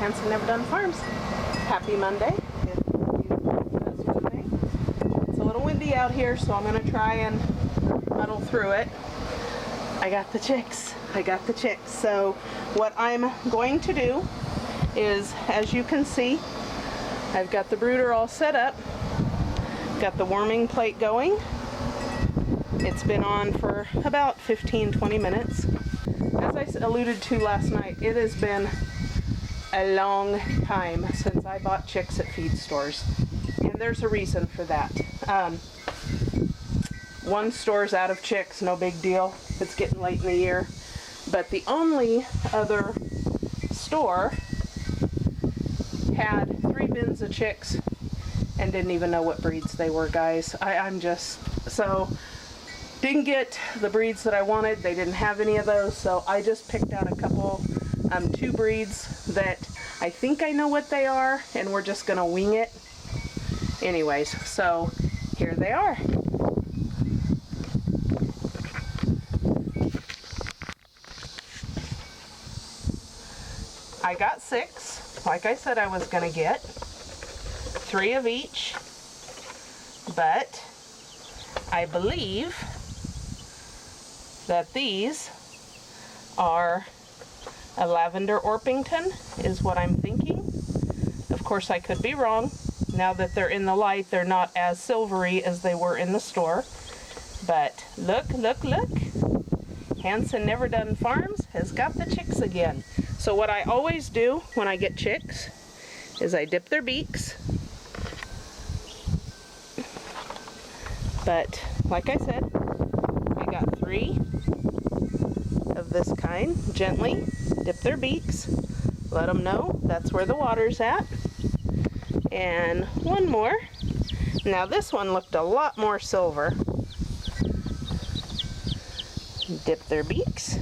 Hanson Never Done Farms. Happy Monday. It's a little windy out here, so I'm going to try and muddle through it. I got the chicks. So what I'm going to do is, as you can see, I've got the brooder all set up. Got the warming plate going. It's been on for about 15-20 minutes. As I alluded to last night, it has been a long time since I bought chicks at feed stores, and there's a reason for that. One store's out of chicks, no big deal. It's getting late in the year. But the only other store had 3 bins of chicks and didn't even know what breeds they were, guys. Didn't get the breeds that I wanted. They didn't have any of those, so I just picked out a couple, 2 breeds that I think I know what they are, and we're just gonna wing it. Anyways, so here they are. I got 6, like I said I was gonna get. 3 of each, but I believe that these are a Lavender Orpington, is what I'm thinking. Of course, I could be wrong. Now that they're in the light, they're not as silvery as they were in the store. But look. Hanson Never Done Farms has got the chicks again. So what I always do when I get chicks is I dip their beaks. But like I said, I got 3 of this kind. Gently dip their beaks, let them know that's where the water's at. And 1 more. Now this one looked a lot more silver. Dip their beaks.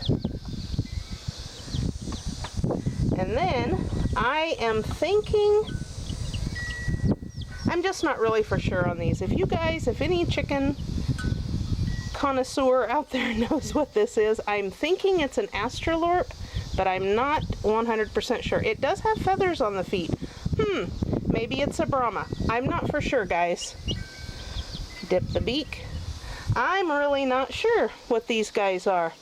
And then I am thinking, I'm just not really for sure on these. If any chicken connoisseur out there knows what this is, I'm thinking it's an Australorp, but I'm not 100% sure. It does have feathers on the feet. Maybe it's a Brahma. I'm not for sure, guys. Dip the beak. I'm really not sure what these guys are.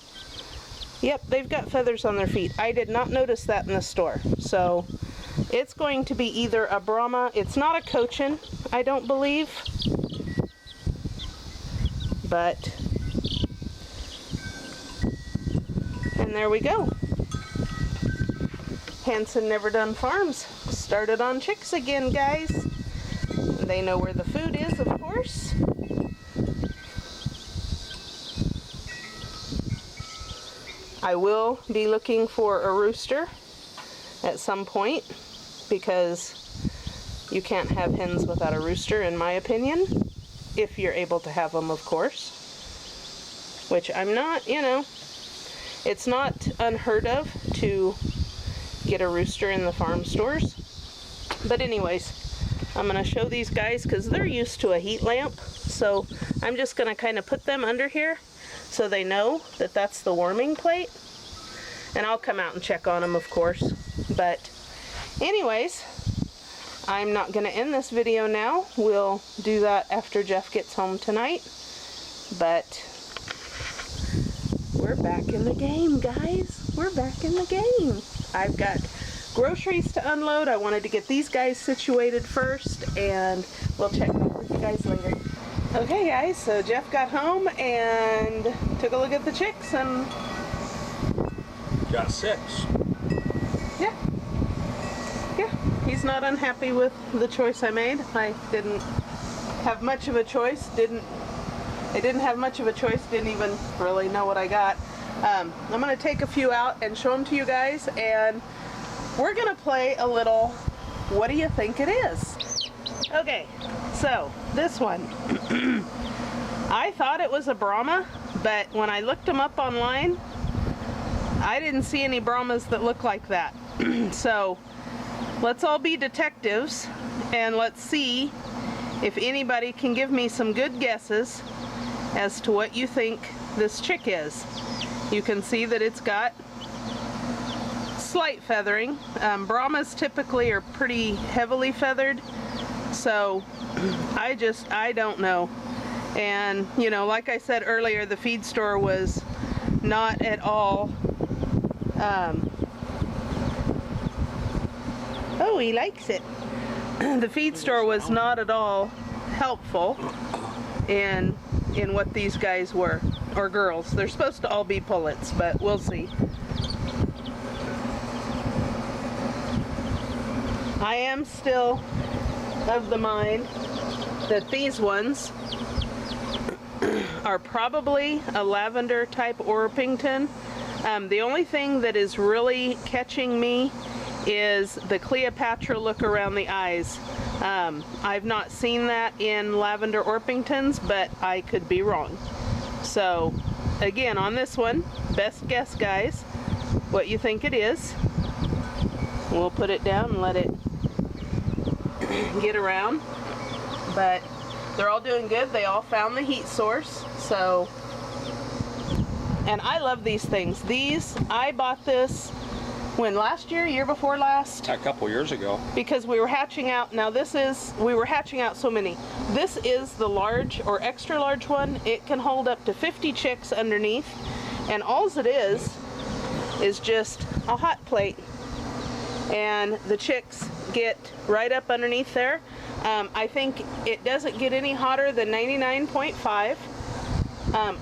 Yep, they've got feathers on their feet. I did not notice that in the store. So it's going to be either a Brahma. It's not a Cochin, I don't believe. But, and there we go. Hanson Never Done Farms started on chicks again, guys. They know where the food is, of course. I will be looking for a rooster at some point, because you can't have hens without a rooster, in my opinion, if you're able to have them, of course, which I'm not, it's not unheard of to get a rooster in the farm stores. But anyways, I'm going to show these guys because they're used to a heat lamp, so I'm just going to kind of put them under here so they know that that's the warming plate, and I'll come out and check on them, of course. But anyways, I'm not going to end this video now. We'll do that after Jeff gets home tonight. But we're back in the game, guys. We're back in the game. I've got groceries to unload. I wanted to get these guys situated first, and we'll check with you guys later. Okay, guys, so Jeff got home and took a look at the chicks and got 6. Yeah, he's not unhappy with the choice I made. I didn't have much of a choice. Didn't even really know what I got. I'm going to take a few out and show them to you guys, and we're going to play a little what do you think it is? Okay, so this one, I thought it was a Brahma, but when I looked them up online, I didn't see any Brahmas that look like that. So let's all be detectives and let's see if anybody can give me some good guesses as to what you think this chick is. You can see that it's got slight feathering. Brahmas typically are pretty heavily feathered, so I don't know. And you know, like I said earlier, the feed store was not at all oh, he likes it. The feed store was not at all helpful in what these guys were, or girls. They're supposed to all be pullets, but we'll see. I am still of the mind that these ones are probably a lavender type Orpington. The only thing that is really catching me is the Cleopatra look around the eyes. I've not seen that in lavender Orpingtons, but I could be wrong. So again, on this one, best guess, guys, what you think it is. We'll put it down and let it get around. But they're all doing good. They all found the heat source. So, and I love these things. These, I bought this when, last year, year before last? A couple years ago. Because we were hatching out, now this is, we were hatching out so many. This is the large or extra large one. It can hold up to 50 chicks underneath. And alls it is just a hot plate. And the chicks get right up underneath there. I think it doesn't get any hotter than 99.5,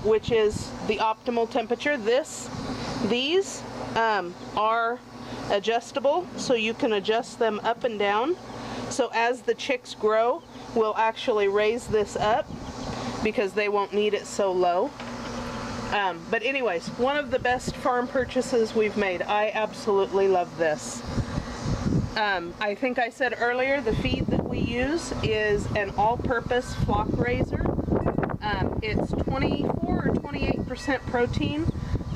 which is the optimal temperature. These are adjustable, so you can adjust them up and down. So as the chicks grow, we'll actually raise this up because they won't need it so low. But anyways, one of the best farm purchases we've made. I absolutely love this. I think I said earlier, the feed that we use is an all-purpose flock raiser. It's 24 or 28% protein.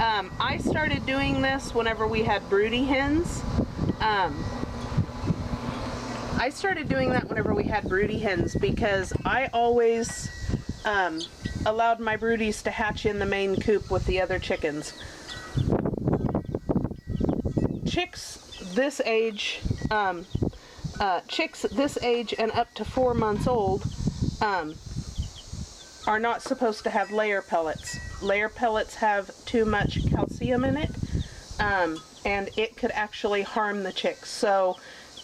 I started doing this whenever we had broody hens. I started doing that whenever we had broody hens because I always allowed my broodies to hatch in the main coop with the other chickens. Chicks this age and up to 4 months old are not supposed to have layer pellets. Layer pellets have too much calcium in it, and it could actually harm the chicks. So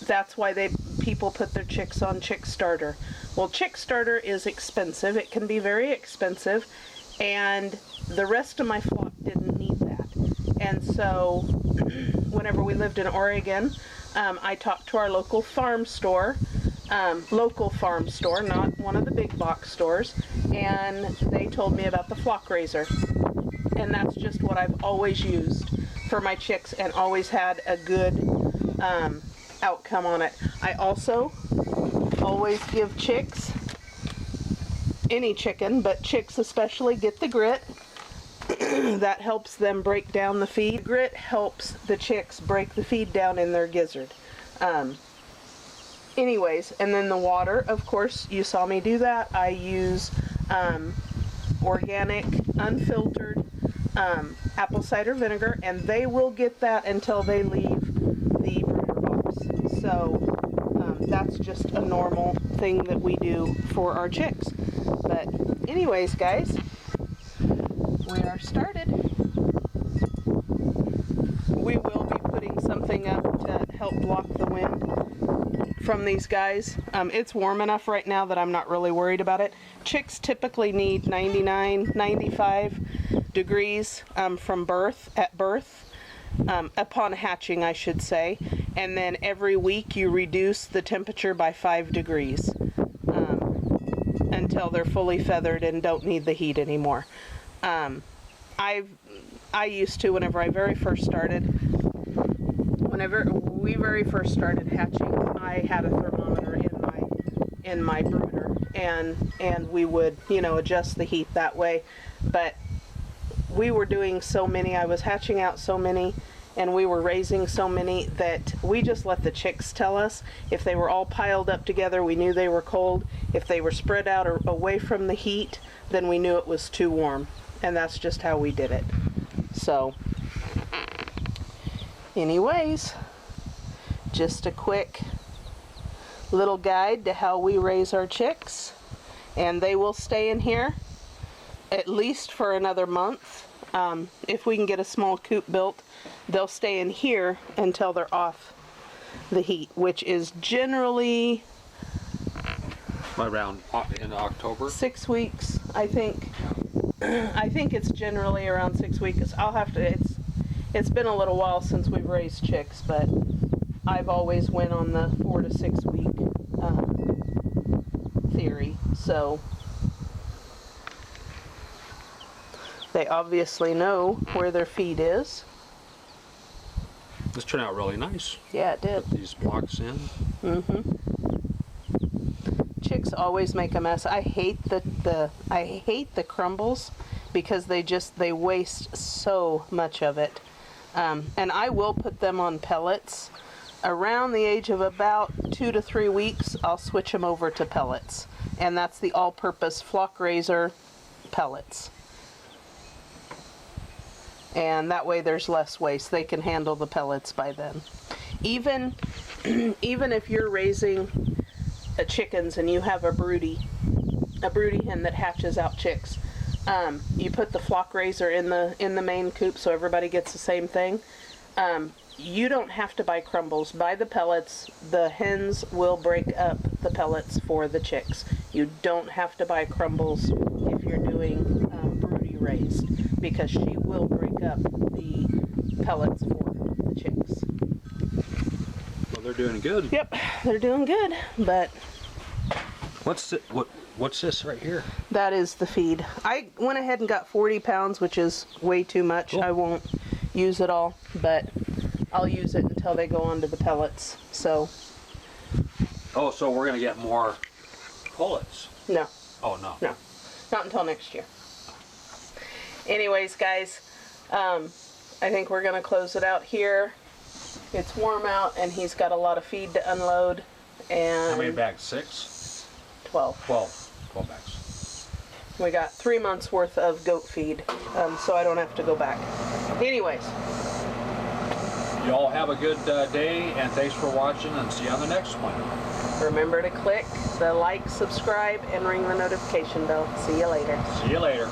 that's why people put their chicks on Chick Starter. Well, Chick Starter is expensive. It can be very expensive, and the rest of my flock didn't need that. And so whenever we lived in Oregon, I talked to our local farm store, not one of the big box stores, and they told me about the flock raiser. And that's just what I've always used for my chicks and always had a good outcome on it. I also always give chicks, any chicken, but chicks especially, get the grit. That helps them break down the feed. Grit helps the chicks break the feed down in their gizzard. Anyways, and then the water, of course, you saw me do that. I use organic, unfiltered apple cider vinegar, and they will get that until they leave the brooder box. So that's just a normal thing that we do for our chicks. But anyways, guys, we are started. We will be putting something up to help block the wind from these guys. It's warm enough right now that I'm not really worried about it. Chicks typically need 99, 95 degrees from birth, upon hatching, I should say. And then every week you reduce the temperature by 5 degrees until they're fully feathered and don't need the heat anymore. I used to, whenever we very first started hatching, I had a thermometer in my brooder, and we would, adjust the heat that way. But we were doing so many, I was hatching out so many, and we were raising so many that we just let the chicks tell us. If they were all piled up together, we knew they were cold. If they were spread out or away from the heat, then we knew it was too warm. And that's just how we did it. So anyways, just a quick little guide to how we raise our chicks, and they will stay in here at least for another month. If we can get a small coop built, they'll stay in here until they're off the heat, which is generally around in October. 6 weeks, I think. I think it's generally around 6 weeks. I'll have to. It's been a little while since we've raised chicks, but I've always went on the 4 to 6 week theory. So they obviously know where their feed is. This turned out really nice. Yeah, it did. Put these blocks in. Mm-hmm. Chicks always make a mess. I hate the crumbles because they waste so much of it. And I will put them on pellets. Around the age of about 2 to 3 weeks, I'll switch them over to pellets. And that's the all-purpose Flock Raiser pellets. And that way there's less waste. They can handle the pellets by then. Even if you're raising chickens and you have a broody hen that hatches out chicks, you put the Flock Raiser in the main coop so everybody gets the same thing. You don't have to buy crumbles. Buy the pellets. The hens will break up the pellets for the chicks. You don't have to buy crumbles if you're doing broody raised, because she will break up the pellets for the chicks. Well, they're doing good. Yep, they're doing good, but What's this right here? that is the feed. I went ahead and got 40 pounds, which is way too much. Cool. I won't use it all, but I'll use it until they go onto the pellets. So, Oh, so we're gonna get more pullets. no, Oh no. no, not until next year. Anyways, guys, I think we're gonna close it out here. It's warm out, and he's got a lot of feed to unload. And How many bags? 6? 12. 12 bags. We got 3 months worth of goat feed, so I don't have to go back. Anyways, You all have a good day, and thanks for watching, and see you on the next one. remember to click the like, subscribe, and ring the notification bell. See you later. See you later.